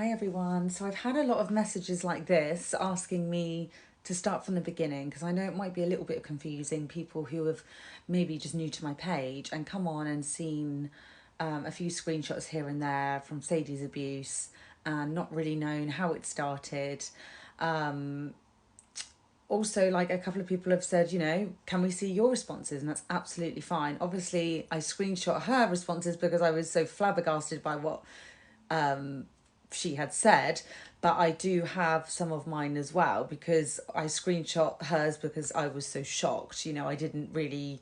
Hi everyone. So I've had a lot of messages like this asking me to start from the beginning because I know it might be a little bit confusing. People who have maybe just new to my page and come on and seen a few screenshots here and there from Sadie's abuse and not really known how it started. Um, Also, like a couple of people have said, can we see your responses? And that's absolutely fine. Obviously, I screenshot her responses because I was so flabbergasted by what she had said, but I do have some of mine as well because I screenshot hers because I was so shocked. I didn't really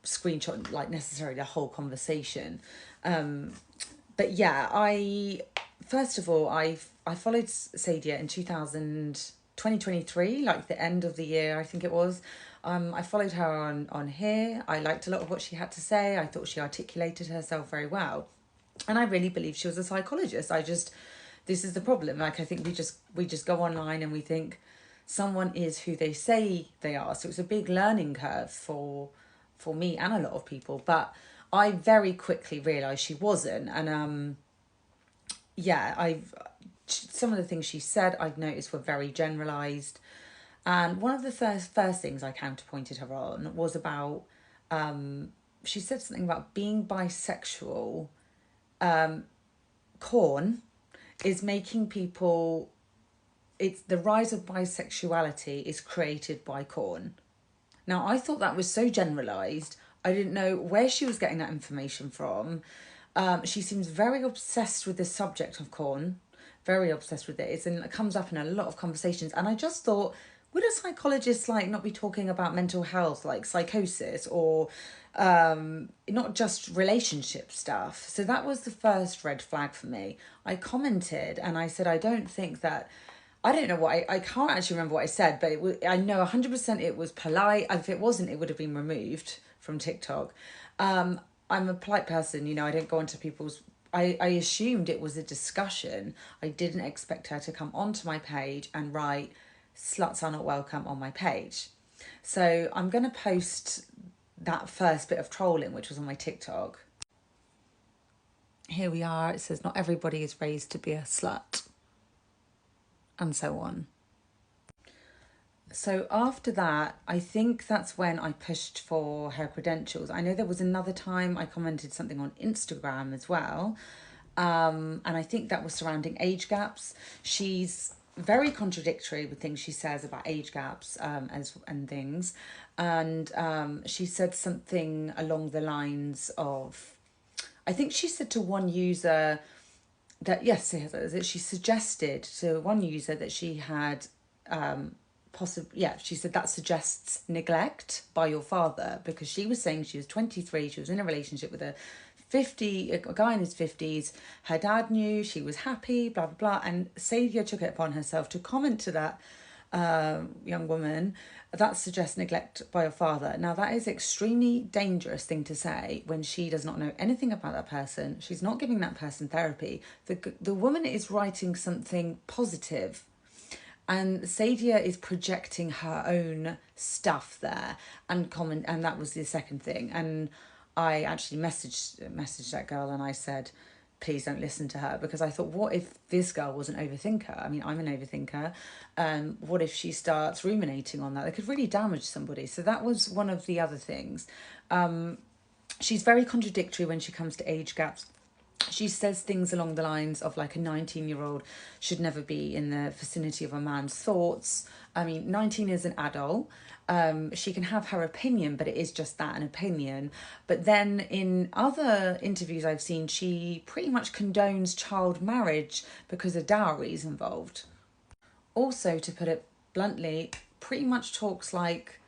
screenshot like necessarily the whole conversation. But yeah, I first of all I followed Sadia in 2023, like the end of the year, I think it was. I followed her on here. I liked a lot of what she had to say. I thought she articulated herself very well. And I really believe she was a psychologist. This is the problem. Like, I think we just go online and we think someone is who they say they are. So it's a big learning curve for me and a lot of people. But I very quickly realised she wasn't. And yeah, some of the things she said I've noticed were very generalised. And one of the first things I counterpointed her on was about she said something about being bisexual. Corn is making people, it's the rise of bisexuality is created by corn. Now, I thought that was so generalised. I didn't know where she was getting that information from. She seems very obsessed with the subject of corn, very obsessed with it. It comes up in a lot of conversations. And I just thought, would a psychologist like not be talking about mental health, like psychosis or not just relationship stuff? So that was the first red flag for me. I commented and I said, I don't think that. I don't know what I can't actually remember what I said, but I know 100% it was polite. If it wasn't, it would have been removed from TikTok. I'm a polite person, I don't go onto people's. I assumed it was a discussion. I didn't expect her to come onto my page and write sluts are not welcome on my page. So I'm going to post that first bit of trolling, which was on my TikTok. Here we are. It says, not everybody is raised to be a slut, and so on. So after that, I think that's when I pushed for her credentials. I know there was another time I commented something on Instagram as well. And I think that was surrounding age gaps. She's very contradictory with things she says about age gaps and things. And she said something along the lines of, I think she said to one user that, yes, that she suggested to one user that she had she said that suggests neglect by your father, because she was saying she was 23, she was in a relationship with a guy in his 50s, her dad knew, she was happy, blah blah blah, and Sadia took it upon herself to comment to that young woman, that suggests neglect by your father. Now that is extremely dangerous thing to say when she does not know anything about that person. She's not giving that person therapy. The woman is writing something positive, and Sadia is projecting her own stuff there and comment, and that was the second thing. And I actually messaged that girl and I said, please don't listen to her, because I thought, what if this girl was an overthinker? I mean, I'm an overthinker. What if she starts ruminating on that? It could really damage somebody. So that was one of the other things. She's very contradictory when she comes to age gaps. She says things along the lines of, like, a 19-year-old should never be in the vicinity of a man's thoughts. I mean, 19 is an adult. She can have her opinion, but it is just that, an opinion. But then in other interviews I've seen, she pretty much condones child marriage because of dowries involved. Also, to put it bluntly, pretty much talks like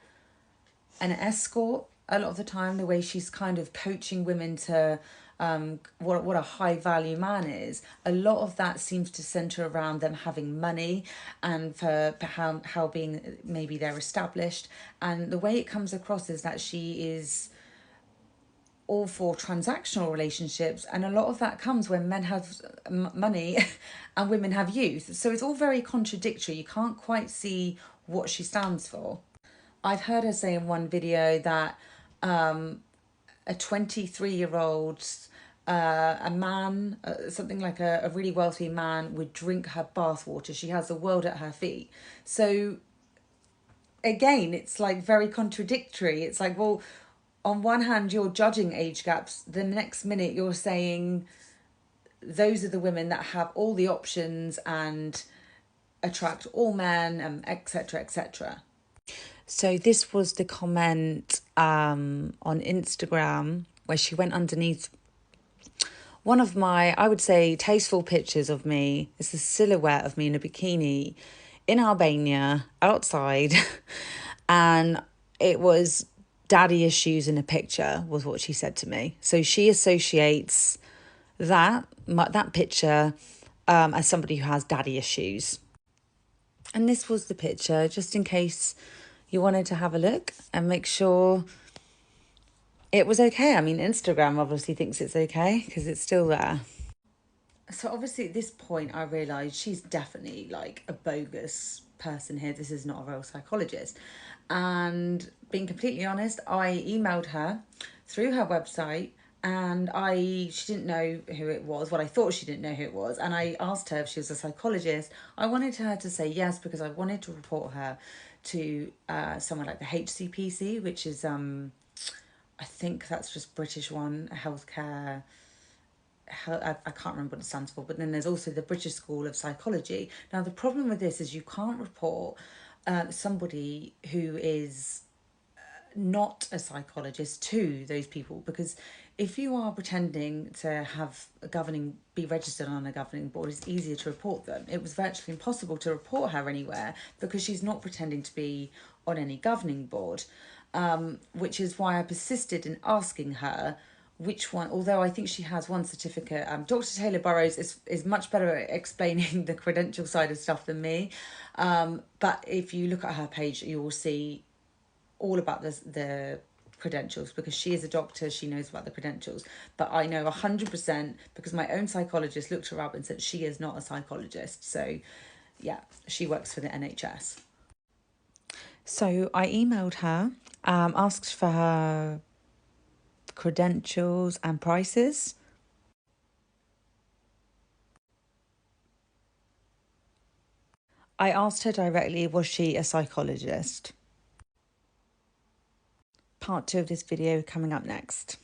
an escort a lot of the time, the way she's kind of coaching women to what a high value man is. A lot of that seems to center around them having money and for how being maybe they're established. And the way it comes across is that she is all for transactional relationships, and a lot of that comes when men have money and women have youth. So it's all very contradictory. You can't quite see what she stands for. I've heard her say in one video that a 23-year-old a man, something like a really wealthy man, would drink her bathwater. She has the world at her feet. So again, it's like very contradictory. It's like, well, on one hand, you're judging age gaps, the next minute you're saying those are the women that have all the options and attract all men, etc., etc. So this was the comment on Instagram where she went underneath one of my, I would say, tasteful pictures of me. It's a silhouette of me in a bikini in Albania, outside. And it was daddy issues in a picture, was what she said to me. So she associates that picture as somebody who has daddy issues. And this was the picture, just in case you wanted to have a look and make sure it was okay. I mean, Instagram obviously thinks it's okay because it's still there. So obviously at this point I realised she's definitely like a bogus person here. This is not a real psychologist. And being completely honest, I emailed her through her website, and she didn't know who it was. Well, I thought she didn't know who it was, and I asked her if she was a psychologist. I wanted her to say yes because I wanted to report her to somewhere like the HCPC, which is I think that's just British one, healthcare. I can't remember what it stands for, but then there's also the British School of Psychology. Now, the problem with this is you can't report somebody who is not a psychologist to those people, because if you are pretending to be registered on a governing board, it's easier to report them. It was virtually impossible to report her anywhere because she's not pretending to be on any governing board, which is why I persisted in asking her which one, although I think she has one certificate. Dr. Taylor Burrows is much better at explaining the credential side of stuff than me. But if you look at her page, you will see all about the credentials, because she is a doctor, she knows about the credentials. But I know 100% because my own psychologist looked her up and said she is not a psychologist. So yeah, she works for the NHS. So I emailed her, asked for her credentials and prices. I asked her directly, was she a psychologist? Part 2 of this video coming up next.